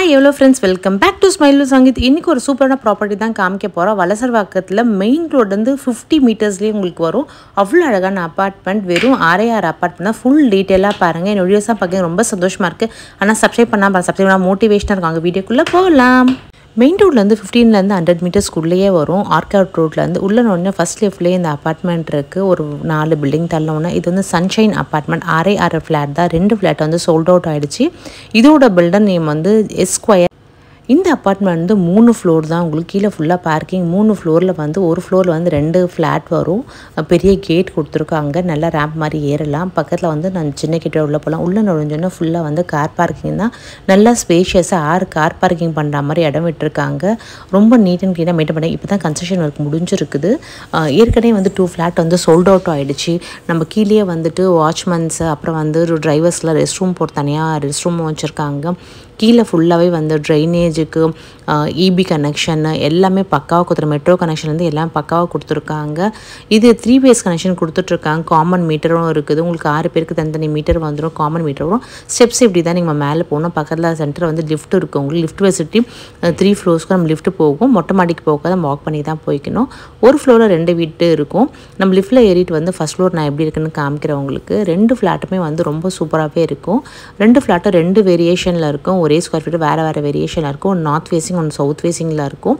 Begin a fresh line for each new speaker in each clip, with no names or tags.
Hi hello friends, welcome back to Smile with Sangeeth. இன்னைக்கு ஒரு சூப்பரான ப்ராப்பர்ட்டி தான் காமிக்க போறோம். வலசர்வாக்கத்துல மெயின் ரோட்ல இருந்து 50 மீட்டர்ஸ்லயே உங்களுக்கு வரும். அவ்வளவு அழகான அபார்ட்மெண்ட், வெறும் 6 அபார்ட்மெண்ட் தான். ஃபுல் டீடைலா பாருங்க. இந்த வீடியோஸா பார்க்க ரொம்ப சந்தோஷமா இருக்கு. ஆனா சப்ஸ்கிரைப் பண்ணா மோட்டிவேஷனா இருக்கும். வீடியோக்குள்ள போகலாம். மெயின் ரோட்லேருந்து 15லேருந்து 100 மீட்டர்ஸ்க்குள்ளேயே வரும். ஆர்காட் ரோட்லேருந்து உள்ள ஒன்று ஃபஸ்ட் லெஃப்ட்லேயே இந்த அப்பார்ட்மெண்ட் இருக்குது. ஒரு 4 பில்டிங் தள்ளோன்னா இது வந்து சன்ஷைன் அப்பார்ட்மெண்ட். 6 ஃப்ளாட் தான். 2 ஃப்ளாட் வந்து சோல்ட் அவுட் ஆகிடுச்சு. இதோட பில்டர் நேம் வந்து எஸ்கொயர். இந்த அப்பார்ட்மெண்ட் வந்து 3 ஃப்ளோர் தான். உங்களுக்கு கீழே ஃபுல்லாக பார்க்கிங். 3 ஃப்ளோரில் வந்து ஒரு ஃப்ளோரில் வந்து 2 ஃப்ளாட் வரும். பெரிய கேட் கொடுத்துருக்காங்க. நல்லா ரேம்ப் மாதிரி ஏறலாம். பக்கத்தில் வந்து நான் சின்ன கேட்டை உள்ளே போகலாம். உள்ளே நுழைஞ்சோன்னா ஃபுல்லாக வந்து கார் பார்க்கிங் தான். நல்லா ஸ்பேஷியஸாக 6 கார் பார்க்கிங் பண்ணுற மாதிரி இடம் விட்டுருக்காங்க. ரொம்ப நீட் அண்ட் க்ளீனாக மெயின்டைன் பண்ணி இப்போ தான் கன்ஸ்ட்ரக்ஷன் ஒர்க் முடிஞ்சிருக்குது. ஏற்கனவே வந்து 2 ஃப்ளாட் வந்து சோல்ட் அவுட் ஆகிடுச்சு. நம்ம கீழே வந்துட்டு வாட்ச்மேன்ஸு அப்புறம் வந்து டிரைவர்ஸில் ரெஸ்ட் ரூம் போட்டு தனியாக ரெஸ்ட் ரூம் வச்சுருக்காங்க. கீழே ஃபுல்லாகவே வந்து ட்ரைனேஜுக்கு இபி கனெக்ஷன் எல்லாமே பக்காவாக கொடுத்துரு. மெட்ரோ கனெக்ஷன்லேருந்து எல்லாம் பக்காவாக கொடுத்துருக்காங்க. இது 3 பேஸ் கனெக்ஷன் கொடுத்துட்ருக்காங்க. காமன் மீட்டரும் இருக்குது. உங்களுக்கு 6 பேருக்கு தனித்தனி மீட்டர் வந்துடும். காமன் மீட்டர் வரும். ஸ்டெப்ஸ் இப்படி தான் நீங்கள் மேலே போகணும். பக்கத்தில் சென்டர் வந்து லிஃப்ட் இருக்குது. உங்களுக்கு லிஃப்ட் ஃபெசிலிட்டி 3 ஃப்ளோர்ஸ்க்கு நம்ம லிஃப்ட் போகும். மொட்டை மாடிக்கு போக நம்ம வாக் பண்ணி தான் போய்க்கணும். ஒரு ஃப்ளோரில் 2 வீட்டு இருக்கும். நம்ம லிஃப்ட்டில் ஏறிட்டு வந்து ஃபஸ்ட் ஃப்ளோர் நான் எப்படி இருக்குன்னு காமிக்கிறேன் உங்களுக்கு. 2 ஃப்ளாட்டுமே வந்து ரொம்ப சூப்பராகவே இருக்கும். 2 ஃப்ளாட்டும் 2 வேரியேஷனில் இருக்கும். ஒரே ஸ்கொயர் ஃபீட்டு வேறு வேரியேஷனில் இருக்கும். ஒன்று நார்த் ஃபேஸிங், ஒன்று சவுத் ஃபேஸிங்கில் இருக்கும்.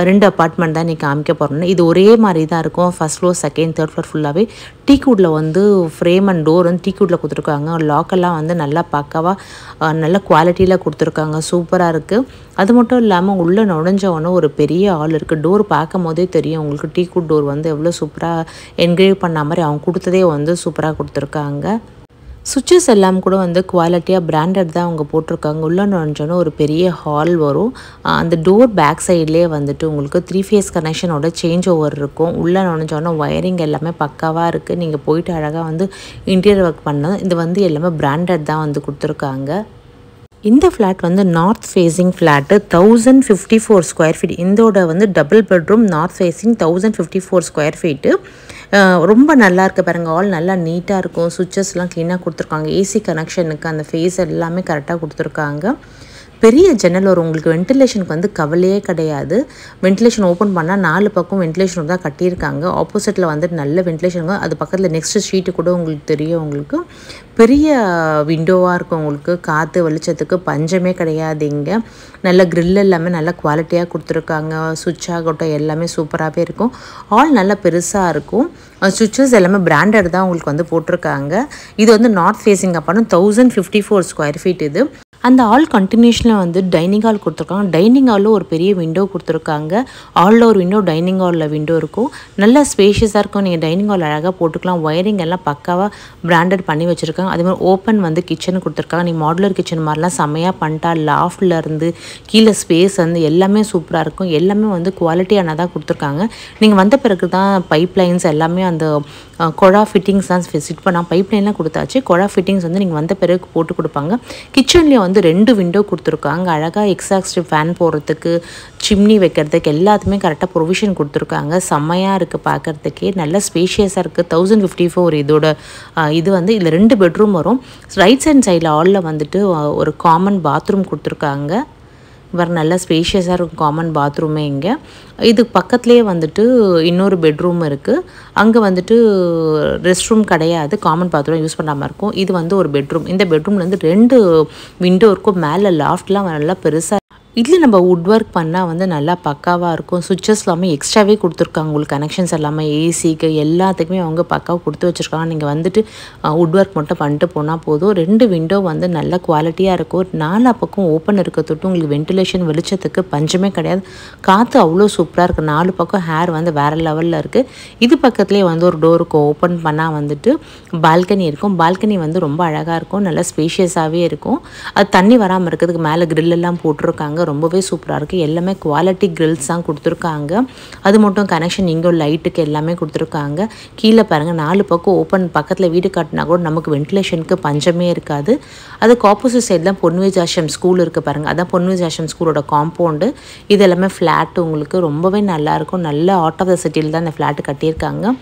2 அப்பார்ட்மெண்ட் தான் நீங்கள் காமிக்க போகிறோம்னா இது ஒரே மாதிரி தான் இருக்கும். First floor, second, third floor ஃபுல்லாகவே டீக்குட்டில் வந்து ஃப்ரேம் அண்ட் டோர் வந்து டீக்குட்டில் கொடுத்துருக்காங்க. லாக்கெல்லாம் வந்து நல்லா பக்காவாக நல்ல குவாலிட்டியில் கொடுத்துருக்காங்க. சூப்பராக இருக்குது. அது மட்டும் இல்லாமல் உள்ளே நுழைஞ்சவொன்னே ஒரு பெரிய ஹால் இருக்குது. டோர் பார்க்கும் போதே தெரியும் உங்களுக்கு டீக்குட் டோர் வந்து எவ்வளோ சூப்பராக என்கிரேவ் பண்ண மாதிரி அவங்க கொடுத்ததே வந்து சூப்பராக கொடுத்துருக்காங்க. சுவிட்சஸ் எல்லாம் கூட வந்து குவாலிட்டியாக பிராண்டட் தான் அவங்க போட்டிருக்காங்க. உள்ளே நுழைஞ்சோன்னா ஒரு பெரிய ஹால் வரும். அந்த டோர் பேக் சைட்லேயே வந்துட்டு உங்களுக்கு 3 ஃபேஸ் கனெக்ஷனோட சேஞ்ச் ஓவர் இருக்கும். உள்ளே நுழைஞ்சோன்னா ஒயரிங் எல்லாமே பக்காவாக இருக்குது. நீங்கள் போயிட்டு அழகாக வந்து இன்டீரியர் ஒர்க் பண்ணது இது வந்து எல்லாமே பிராண்டட் தான் வந்து கொடுத்துருக்காங்க. இந்த ஃப்ளாட் வந்து north facing flat. 1054 square feet. இதோட வந்து double bedroom north facing 1054 square feet. ரொம்ப நல்லா இருக்குது பாருங்கள். ஆல் நல்லா நீட்டாக இருக்கும். சுவிட்சஸ்லாம் க்ளீனாக கொடுத்துருக்காங்க. ஏசி கனெக்ஷனுக்கு அந்த ஃபேஸ் எல்லாமே கரெக்டாக கொடுத்துருக்காங்க. பெரிய ஜன்னல் வரும். உங்களுக்கு வென்டிலேஷனுக்கு வந்து கவலையே கிடையாது. வென்டிலேஷன் ஓப்பன் பண்ணால் 4 பக்கம் வென்டிலேஷன் தான் கட்டியிருக்காங்க. ஆப்போசிட்டில் வந்துட்டு நல்ல வென்டிலேஷன். அது பக்கத்தில் நெக்ஸ்ட் ஷீட்டு கூட உங்களுக்கு தெரியும். உங்களுக்கு பெரிய விண்டோவாக இருக்கும். உங்களுக்கு காற்று வெளிச்சத்துக்கு பஞ்சமே கிடையாது. இங்கே நல்ல க்ரில் எல்லாமே நல்ல குவாலிட்டியாக கொடுத்துருக்காங்க. சுவிட்ச் ஆகட்டும் எல்லாமே சூப்பராகவே இருக்கும். ஆல் நல்லா பெருசாக இருக்கும். சுவிட்சஸ் எல்லாமே பிராண்டட் தான் உங்களுக்கு வந்து போட்டிருக்காங்க. இது வந்து north facing apartment 1054 square feet. இது அந்த ஆல் கண்டினியூஷனில் வந்து டைனிங் ஹால் கொடுத்துருக்காங்க. டைனிங் ஹாலில் ஒரு பெரிய விண்டோ கொடுத்துருக்காங்க. ஹாலில் ஒரு விண்டோ, டைனிங் ஹாலில் விண்டோ இருக்கும். நல்லா ஸ்பேஷியஸாக இருக்கும். நீங்கள் டைனிங் ஹால் அழகாக போட்டுக்கலாம். ஒயரிங் எல்லாம் பக்காவாக பிராண்டட் பண்ணி வச்சுருக்காங்க. அதேமாதிரி ஓப்பன் வந்து கிச்சன் கொடுத்துருக்காங்க. நீங்கள் மாடுலர் கிச்சன் மாதிரிலாம் செம்மையாக பண்ணிட்டா லாஃப்டில் இருந்து கீழே ஸ்பேஸ் வந்து எல்லாமே சூப்பராக இருக்கும். எல்லாமே வந்து குவாலிட்டியானதாக கொடுத்துருக்காங்க. நீங்கள் வந்த பிறகு தான் பைப் லைன்ஸ் எல்லாமே அந்த கொழா ஃபிட்டிங்ஸ் தான் ஃபிட் பண்ணால் பைப் லைன்லாம் கொடுத்தாச்சு. கொழா ஃபிட்டிங்ஸ் வந்து நீங்கள் வந்த பிறகு போட்டு கொடுப்பாங்க. கிச்சன்லேயும் வந்து 2 விண்டோ கொடுத்துருக்காங்க. அழகாக எக்ஸாஸ்ட் ஃபேன் போடுறதுக்கு, சிம்னி வைக்கிறதுக்கு எல்லாத்துமே கரெக்டாக ப்ரொவிஷன் கொடுத்துருக்காங்க. செம்மையாக இருக்குது பார்க்குறதுக்கே. நல்ல ஸ்பேஷியஸாக இருக்குது. 1054 இதோட இது வந்து இதில் 2 பெட்ரூம் வரும். ரைட் ஹேண்ட் சைடில் ஹாலில் வந்துட்டு ஒரு காமன் பாத்ரூம் கொடுத்துருக்காங்க. வேறு நல்ல ஸ்பேஷியஸாக இருக்கும் காமன் பாத்ரூமே. இங்கே இது பக்கத்துலேயே வந்துட்டு இன்னொரு பெட்ரூம் இருக்குது. அங்கே வந்துட்டு ரெஸ்ட் ரூம் கிடையாது. காமன் பாத்ரூம் யூஸ் பண்ணாமல் இருக்கும். இது வந்து ஒரு பெட்ரூம். இந்த பெட்ரூம்லேருந்து 2 விண்டோ இருக்கும். மேலே லாஃப்ட்லாம் நல்லா பெருசாக. இதில் நம்ம வுட் ஒர்க் பண்ணால் வந்து நல்லா பக்காவாக இருக்கும். சுவிட்சஸ் எல்லாமே எக்ஸ்ட்ராவே கொடுத்துருக்காங்க. உங்களுக்கு கனெக்ஷன்ஸ் எல்லாமே ஏசிக்கு எல்லாத்துக்குமே அவங்க பக்காவாக கொடுத்து வச்சுருக்காங்க. நீங்கள் வந்துட்டு வுட் ஒர்க் மட்டும் பண்ணிட்டு போனால் போதும். 2 விண்டோ வந்து நல்ல குவாலிட்டியாக இருக்கும். 4 பக்கம் ஓப்பன் இருக்க தொட்டு உங்களுக்கு வென்டிலேஷன் வெளிச்சத்துக்கு பஞ்சமே கிடையாது. காற்று அவ்வளோ சூப்பராக இருக்குது. 4 பக்கம் ஹேர் வந்து வேறு லெவலில் இருக்குது. இது பக்கத்துலேயே வந்து ஒரு டோருக்கு ஓப்பன் பண்ணால் வந்துட்டு பால்கனி இருக்கும். பால்கனி வந்து ரொம்ப அழகாக இருக்கும். நல்லா ஸ்பேஷியஸாகவே இருக்கும். அது தண்ணி வராமல் இருக்கிறதுக்கு மேலே க்ரில்லெல்லாம் போட்டிருக்காங்க. ரொம்பவே சூப்பராக இருக்குது. எல்லாமே குவாலிட்டி கிரில்ஸ் தான் கொடுத்துருக்காங்க. அது மட்டும் கனெக்ஷன் இங்கே லைட்டுக்கு எல்லாமே கொடுத்துருக்காங்க. கீழே பாருங்கள் 4 பக்கம் ஓப்பன். பக்கத்தில் வீடு கட்டினா கூட நமக்கு வென்டிலேஷனுக்கு பஞ்சமே இருக்காது. அதுக்கு ஆப்போசிட் சைடில் பொன்வேஜ் ஆஷ்ரம் ஸ்கூல் இருக்குது பாருங்கள். அதான் பொன்வேஜ் ஆஷ்ரம் ஸ்கூலோட காம்பவுண்டு. இது எல்லாமே ஃப்ளாட்டு உங்களுக்கு ரொம்பவே நல்லாயிருக்கும். நல்ல அவுட் ஆஃப் த சிட்டியில் தான் இந்த ஃப்ளாட்டு கட்டியிருக்காங்க.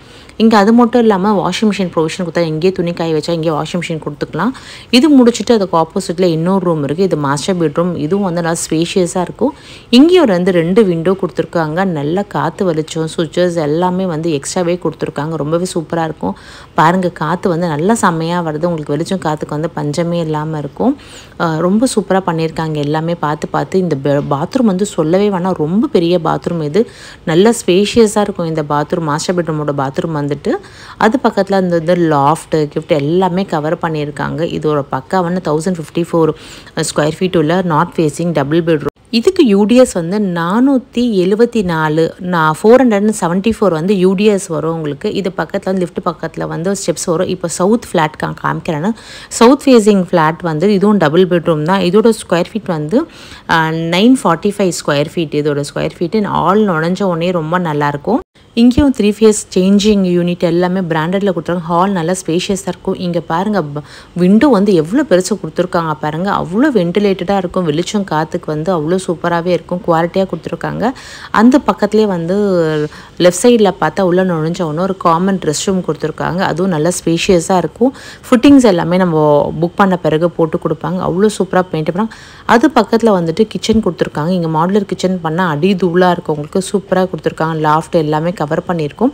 இங்கே அது மட்டும் இல்லாமல் வாஷிங் மிஷின் ப்ரொவிஷன் கொடுத்தா எங்கேயே துணி காய வச்சா இங்கே வாஷிங் மிஷின் கொடுத்துக்கலாம். இது முடிச்சுட்டு அதுக்கு ஆப்போசிட்டில் இன்னொரு ரூம் இருக்குது. இது மாஸ்டர் பெட்ரூம். இதுவும் வந்து நல்லா ஸ்பேஷியஸாக இருக்கும். இங்கேயும் வந்து 2 விண்டோ கொடுத்துருக்காங்க. நல்லா காற்று வெளிச்சம் சுவிட்சஸ் எல்லாமே வந்து எக்ஸ்ட்ராவே கொடுத்துருக்காங்க. ரொம்பவே சூப்பராக இருக்கும். பாருங்கள், காற்று வந்து நல்லா செம்மையாக வருது. உங்களுக்கு வெளிச்சம் காற்றுக்கு வந்து பஞ்சமே இல்லாமல் இருக்கும். ரொம்ப சூப்பராக பண்ணியிருக்காங்க எல்லாமே. பார்த்து இந்த பாத்ரூம் வந்து சொல்லவே வேணாம், ரொம்ப பெரிய பாத்ரூம். இது நல்ல ஸ்பேஷியஸாக இருக்கும். இந்த பாத்ரூம் மாஸ்டர் பெட்ரூமோட பாத்ரூம் வந்துட்டு அது பக்கத்தில் அந்த லாஃப்ட் கிஃப்ட் எல்லாமே கவர் பண்ணியிருக்காங்க. இதோட பக்காவான 1054 ஸ்கொயர் ஃபீட் உள்ள நார்த் ஃபேஸிங் டபுள் பெட்ரூம். இதுக்கு யூடிஎஸ் வந்து 474 474 வந்து யூடிஎஸ் வரும் உங்களுக்கு. இது பக்கத்தில் வந்து லிஃப்ட் பக்கத்தில் வந்து ஸ்டெப்ஸ் வரும். இப்போ சவுத் ஃப்ளாட் காமிக்கிறேன்னு. சவுத் ஃபேஸிங் ஃப்ளாட் வந்து இதுவும் டபுள் பெட்ரூம் தான். இதோட ஸ்கொயர் ஃபீட் வந்து 945 ஸ்கொயர் ஃபீட். இதோட ஸ்கொயர் ஃபீட்டு ஆல் நுழைஞ்ச உடனே ரொம்ப நல்லாயிருக்கும். இங்கேயும் 3 ஃபேஸ் சேஞ்சிங் யூனிட் எல்லாமே பிராண்டடில் கொடுத்துருக்காங்க. ஹால் நல்லா ஸ்பேஷியஸாக இருக்கும். இங்கே பாருங்கள், விண்டோ வந்து எவ்வளோ பெருசாக கொடுத்துருக்காங்க பாருங்கள். அவ்வளோ வென்டிலேட்டடாக இருக்கும். வெளிச்சம் காற்றுக்கு வந்து அவ்வளோ சூப்பராகவே இருக்கும். குவாலிட்டியாக கொடுத்துருக்காங்க. அந்த பக்கத்துலேயே வந்து லெஃப்ட் சைடில் பார்த்தா உள்ளே நுழைஞ்ச ஒன்று ஒரு காமன் ரெஸ்ட் ரூம் கொடுத்துருக்காங்க. அதுவும் நல்லா ஸ்பேஷியஸாக இருக்கும். ஃபிட்டிங்ஸ் எல்லாமே நம்ம புக் பண்ண பிறகு போட்டு கொடுப்பாங்க. அவ்வளோ சூப்பராக பெயிண்ட் பண்ணாங்க. அது பக்கத்தில் வந்துட்டு கிச்சன் கொடுத்துருக்காங்க. இங்கே மாடுலர் கிச்சன் பண்ணால் அடி தூளாக இருக்கும். உங்களுக்கு சூப்பராக கொடுத்துருக்காங்க. லாஃப்ட் எல்லாமே கவர் பண்ணியிருக்கும்.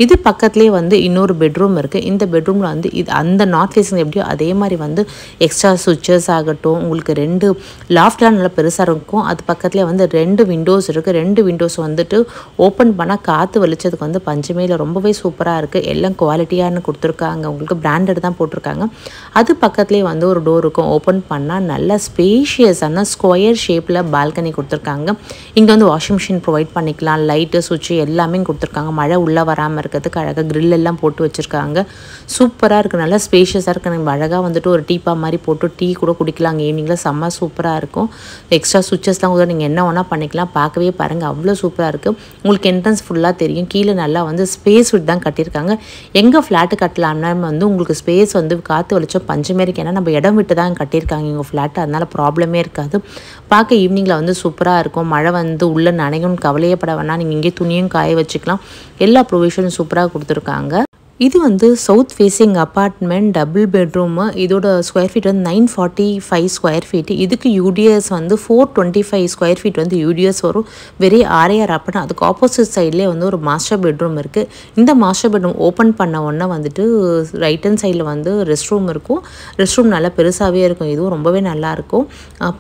இது பக்கத்துலேயே வந்து இன்னொரு பெட்ரூம் இருக்குது. இந்த பெட்ரூமில் வந்து இது அந்த நார்த் ஃபேஸிங் எப்படியோ அதே மாதிரி வந்து எக்ஸ்ட்ரா சுவிட்சஸ் ஆகட்டும், உங்களுக்கு 2 லாஃப்ட்லாம் நல்லா பெருசாக இருக்கும். அது பக்கத்துலேயே வந்து 2 விண்டோஸ் இருக்குது. 2 விண்டோஸ் வந்துட்டு ஓப்பன் பண்ணால் காற்று வெளிச்சதுக்கு வந்து பஞ்சமே இல்லை. ரொம்பவே சூப்பராக இருக்குது. எல்லாம் குவாலிட்டியானு கொடுத்துருக்காங்க. உங்களுக்கு பிராண்டட் தான் போட்டிருக்காங்க. அது பக்கத்துலேயே வந்து ஒரு டோர் இருக்கும். ஓப்பன் பண்ணால் நல்லா ஸ்பேஷியஸான ஸ்கொயர் ஷேப்பில் பால்கனி கொடுத்துருக்காங்க. இங்கே வந்து வாஷிங் மிஷின் ப்ரொவைட் பண்ணிக்கலாம். லைட்டு சுவிட்சு எல்லாமே கொடுத்துருக்காங்க. மழை உள்ளே வராமல் இருக்கிறதுக்கு அழகாக கிரில் எல்லாம் போட்டு வச்சுருக்காங்க. சூப்பராக இருக்குது. நல்லா ஸ்பேஷியஸாக இருக்குது. நம்ம அழகாக வந்துட்டு ஒரு டீப்பா மாதிரி போட்டு டீ கூட குடிக்கலாங்க ஈவினிங்கில். செம்ம சூப்பராக இருக்கும். எக்ஸ்ட்ரா சுவிட்சஸ்லாம் கூட நீங்கள் என்ன வேணால் பண்ணிக்கலாம். பார்க்கவே பாருங்கள், அவ்வளோ சூப்பராக இருக்குது. உங்களுக்கு என்ட்ரன்ஸ் ஃபுல்லாக தெரியும். கீழே நல்லா வந்து ஸ்பேஸ் விட்டு தான் கட்டியிருக்காங்க. எங்கே ஃப்ளாட்டு கட்டலாம்னா வந்து உங்களுக்கு ஸ்பேஸ் வந்து காற்று வெளிச்சம் பஞ்சமே இருக்குது. ஏன்னா நம்ம இடம் விட்டு தான் கட்டியிருக்காங்க இங்கே ஃப்ளாட்டு. அதனால் ப்ராப்ளமே இருக்காது. பார்க்க ஈவினிங்கில் வந்து சூப்பராக இருக்கும். மழை வந்து உள்ளே நனையும் கவலையப்பட வேணாம். நீங்கள் இங்கே துணியும் காய வச்சுக்கலாம். எல்லா ப்ரொவிஷனும் சூப்பராக கொடுத்துருக்காங்க. இது வந்து south facing apartment double bedroom. இதோட ஸ்கொயர் ஃபீட் வந்து 945 ஸ்கொயர் ஃபீட்டு. இதுக்கு யூடிஎஸ் வந்து 425 ஸ்கொயர் ஃபீட் வந்து யூடிஎஸ் வரும். Very 6 apartment. அதுக்கு ஆப்போசிட் சைட்லேயே வந்து ஒரு மாஸ்டர் பெட்ரூம் இருக்குது. இந்த மாஸ்டர் பெட்ரூம் ஓப்பன் பண்ண உடனே வந்துட்டு ரைட் ஹேண்ட் சைடில் வந்து ரெஸ்ட் ரூம் இருக்கும். ரெஸ்ட் ரூம் நல்லா பெருசாகவே இருக்கும். இதுவும் ரொம்பவே நல்லாயிருக்கும்.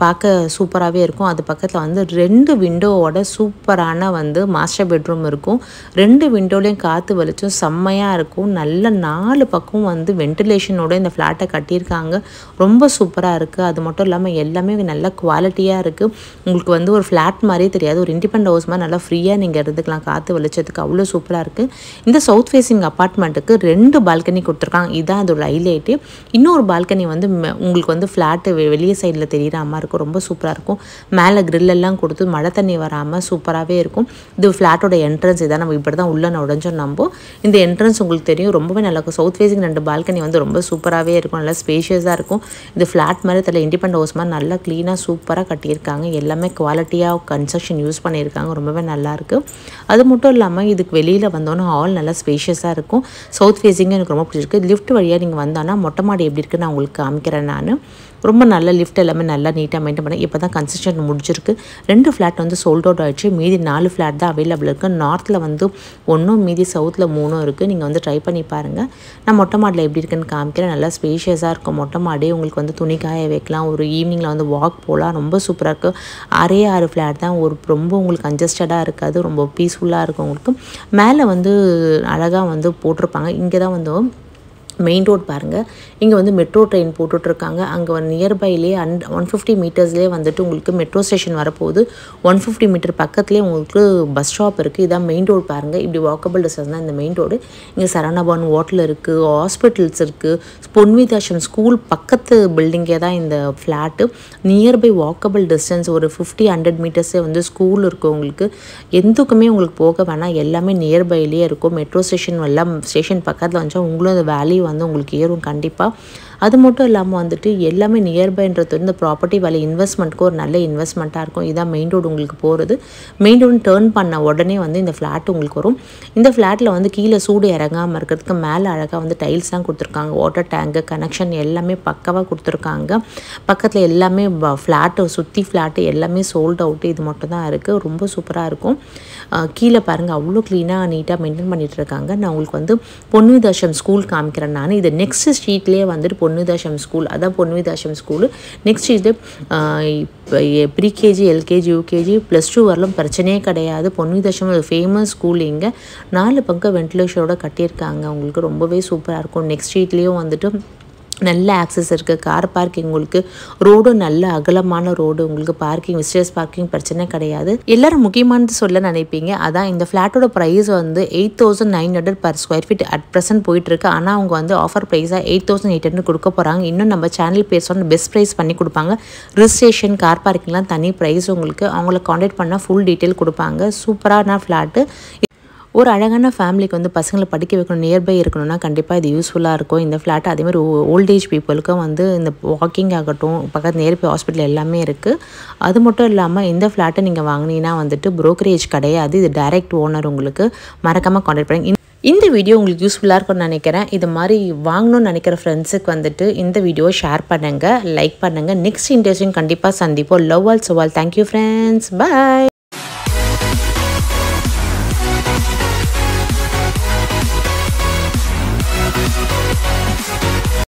பார்க்க சூப்பராகவே இருக்கும். அது பக்கத்தில் வந்து 2 விண்டோவோட சூப்பரான வந்து மாஸ்டர் பெட்ரூம் இருக்கும். 2 விண்டோலையும் காற்று வெளிச்சம் செம்மையாக இருக்கும். நல்ல 4 பக்கம் வந்து வென்டிலேஷனோட இந்த ஃப்ளாட்டை கட்டியிருக்காங்க. ரொம்ப சூப்பராக இருக்குது. அது மட்டும் இல்லாமல் எல்லாமே நல்ல குவாலிட்டியாக இருக்குது. உங்களுக்கு வந்து ஒரு ஃப்ளாட் மாதிரியே தெரியாது. ஒரு இண்டிபெண்ட் ஹவுஸ் மாதிரி நல்லா ஃப்ரீயாக நீங்கள் இருந்துக்கலாம். காற்று வெளிச்சத்துக்கு அவ்வளோ சூப்பராக இருக்குது. இந்த சவுத் ஃபேஸிங் அப்பார்ட்மெண்ட்டுக்கு 2 பால்கனி கொடுத்துருக்காங்க. இதுதான் அதோட ஹைலைட்டு. இன்னொரு பால்கனி வந்து உங்களுக்கு வந்து ஃப்ளாட்டு வெளியே சைடில் தெரிகிற மாதிரி இருக்கும். ரொம்ப சூப்பராக இருக்கும். மேலே கிரில் எல்லாம் கொடுத்து மழை தண்ணி வராமல் சூப்பராகவே இருக்கும். இது ஃப்ளாட்டோட என்ட்ரன்ஸ். இதான் நம்ம இப்படி தான் உள்ளே நுழைஞ்சோம். நம்ம இந்த என்ட்ரன்ஸ் உங்களுக்கு தெரியும், ரொம்பவே நல்லா இருக்கும். சவுத் ஃபேஸிங் 2 பால்கனி வந்து ரொம்ப சூப்பராகவே இருக்கும். நல்லா ஸ்பேஷியஸாக இருக்கும். இது ஃப்ளாட் மாதிரி தெரியல, இண்டிபெண்ட் ஹவுஸ் மாதிரி நல்லா க்ளீனாக சூப்பராக கட்டியிருக்காங்க. எல்லாமே குவாலிட்டியாக கன்ஸ்ட்ரக்ஷன் யூஸ் பண்ணியிருக்காங்க. ரொம்பவே நல்லாயிருக்கு. அது மட்டும் இல்லாமல் இதுக்கு வெளியில் வந்தோன்னா ஹால் நல்லா ஸ்பேஷியஸாக இருக்கும். சவுத் ஃபேஸிங்கும் எனக்கு ரொம்ப பிடிச்சிருக்கு. லிஃப்ட் வழியாக நீங்கள் வந்தோன்னா மொட்டை மாடி எப்படி இருக்குன்னு நான் உங்களுக்கு காமிக்கிறேன். நான் ரொம்ப நல்ல லிஃப்ட் எல்லாமே நல்லா நீட்டாக மெயின்டைன் பண்ணி இப்போ தான் கன்ஸ்ட்ரக்ஷன் முடிஞ்சிருக்கு. 2 ஃப்ளாட் வந்து சோல்ட் அவுட் ஆகிடுச்சு. மீதி 4 ஃப்ளாட் தான் அவைலபிள் இருக்குது. நார்த்தில் வந்து 1, மீதி சவுத்தில் 3 இருக்குது. நீங்கள் வந்து ட்ரை பண்ணி பாருங்கள். நான் மொட்டை மாடியில் எப்படி இருக்குன்னு காமிக்கிறேன். நல்லா ஸ்பேஷியஸாக இருக்கும் மொட்டை மாடி. உங்களுக்கு வந்து துணி காய வைக்கலாம். ஒரு ஈவினிங்கில் வந்து வாக் போகலாம். ரொம்ப சூப்பராக இருக்குது. 6 ஃப்ளாட் தான். ரொம்ப உங்களுக்கு கன்ஜஸ்டடாக இருக்காது. ரொம்ப பீஸ்ஃபுல்லாக இருக்கும். உங்களுக்கு மேலே வந்து அழகாக வந்து போட்டிருப்பாங்க. இங்கே தான் வந்து மெயின் ரோட் பாருங்கள். இங்கே வந்து மெட்ரோ ட்ரெயின் போட்டுட்ருக்காங்க. அங்கே நியர்பைலே 150 மீட்டர்ஸ்லேயே வந்துட்டு உங்களுக்கு மெட்ரோ ஸ்டேஷன் வரப்போகுது. 150 மீட்டர் பக்கத்துலேயே உங்களுக்கு பஸ் ஸ்டாப் இருக்குது. இதான் மெயின் ரோடு பாருங்கள். இப்படி வாக்கபிள் டிஸ்டன்ஸ் தான் இந்த மெயின் ரோடு. இங்கே சரவணபவன் ஹோட்டல் இருக்குது, ஹாஸ்பிட்டல்ஸ் இருக்குது, பொன்விதாசம் ஸ்கூல் பக்கத்து பில்டிங்கே தான் இந்த ஃப்ளாட்டு. நியர்பை வாக்கபிள் டிஸ்டன்ஸ் ஒரு 50-100 மீட்டர்ஸே வந்து ஸ்கூல் இருக்குது. உங்களுக்கு எதுக்குமே உங்களுக்கு போக வேணாம். எல்லாமே நியர்பைலேயே இருக்கும். மெட்ரோ ஸ்டேஷன் எல்லாம் ஸ்டேஷன் பக்கத்தில் வந்துச்சா உங்களும் அந்த வேல்யூ வந்து உங்களுக்கு ஏறும் கண்டிப்பாக. அது மட்டும் இல்லாமல் வந்துட்டு எல்லாமே நியர்பைன்றது இந்த ப்ராப்பர்ட்டி வேலை இன்வெஸ்ட்மெண்ட்டுக்கு ஒரு நல்ல இன்வெஸ்ட்மெண்ட்டாக இருக்கும். இதான் மெயின் ரோடு உங்களுக்கு போகிறது. மெயின் ரோடு டேர்ன் பண்ண உடனே வந்து இந்த ஃப்ளாட் உங்களுக்கு வரும். இந்த ஃப்ளாட்டில் வந்து கீழே சூடு இறங்காமல் இருக்கிறதுக்கு மேலே அழகாக வந்து டைல்ஸ்லாம் கொடுத்துருக்காங்க. வாட்டர் டேங்கு கனெக்ஷன் எல்லாமே பக்காவாக கொடுத்துருக்காங்க. பக்கத்தில் எல்லாமே ஃப்ளாட்டு சுற்றி ஃப்ளாட்டு எல்லாமே சோல்ட் அவுட்டு. இது மட்டும் தான் இருக்குது. ரொம்ப சூப்பராக இருக்கும். கீழே பாருங்கள் அவ்வளோ க்ளீனாக நீட்டாக மெயின்டைன் பண்ணிகிட்டு இருக்காங்க. நான் உங்களுக்கு வந்து பொன்விதாசம் ஸ்கூல் காமிக்கிறேன். நான் இது நெக்ஸ்ட் ஸ்ட்ரீட்லேயே வந்துட்டு பொன்விதாசம் ஸ்கூல், அதான் Ponvidasam school. Next street pre KG LKG UKG +2 வரலும் பிரச்சனையே கிடையாது. பொன்விதாசம் ஒரு ஃபேமஸ் ஸ்கூல். இங்கே 4 பக்கம் வென்டிலேஷனோட கட்டியிருக்காங்க. உங்களுக்கு ரொம்பவே சூப்பராக இருக்கும். நெக்ஸ்ட் ஸ்ட்ரீட்லேயும் வந்துட்டு நல்ல ஆக்சஸ் இருக்குது. கார் பார்க்கிங் உங்களுக்கு ரோடும் நல்ல அகலமான ரோடு. உங்களுக்கு பார்க்கிங் விசிட்டர்ஸ் பார்க்கிங் பிரச்சனை கிடையாது. எல்லோரும் முக்கியமானது சொல்ல நினைப்பீங்க. அதான் இந்த ஃப்ளாட்டோட ப்ரைஸ் வந்து 8,900 per square feet at present போயிட்டுருக்கு. ஆனால் அவங்க வந்து ஆஃபர் ப்ரைஸாக 8,800 கொடுக்க போகிறாங்க. இன்னும் நம்ம சேனல் பேசுகிறோம் பெஸ்ட் ப்ரைஸ் பண்ணி கொடுப்பாங்க. ரிஜிஸ்ட்ரேஷன் கார் பார்க்கிங்லாம் தனி ப்ரைஸ் உங்களுக்கு. அவங்கள காண்டாக்ட் பண்ணால் ஃபுல் டீட்டெயில் கொடுப்பாங்க. சூப்பரான ஃப்ளாட்டு. ஒரு அழகான ஃபேமிலிக்கு வந்து பசங்களை படிக்க வைக்கணும், நியர்பை இருக்கணும்னா கண்டிப்பாக இது யூஸ்ஃபுல்லாக இருக்கும் இந்த ஃப்ளாட். அதேமாதிரி ஓல்டேஜ் பீப்புளுக்கும் வந்து இந்த வாக்கிங் ஆகட்டும், பக்கத்து நியர்பை ஹாஸ்பிட்டல் எல்லாமே இருக்குது. அது மட்டும் இல்லாமல் இந்த ஃப்ளாட்டை நீங்கள் வாங்கினீங்கன்னா வந்துட்டு ப்ரோக்கரேஜ் கிடையாது. இது டைரக்ட் ஓனர். உங்களுக்கு மறக்காமல் காண்டாக்ட் பண்ணுங்க. இந்த வீடியோ உங்களுக்கு யூஸ்ஃபுல்லாக இருக்கும்னு நினைக்கிறேன். இது மாதிரி வாங்கணும்னு நினைக்கிற ஃப்ரெண்ட்ஸுக்கு வந்துட்டு இந்த வீடியோவை ஷேர் பண்ணுங்கள், லைக் பண்ணுங்கள். நெக்ஸ்ட் இன்ட்ரெஸ்டிங் கண்டிப்பாக சந்திப்போம். லவ் ஆல் சவால். Thank you friends. பாய்.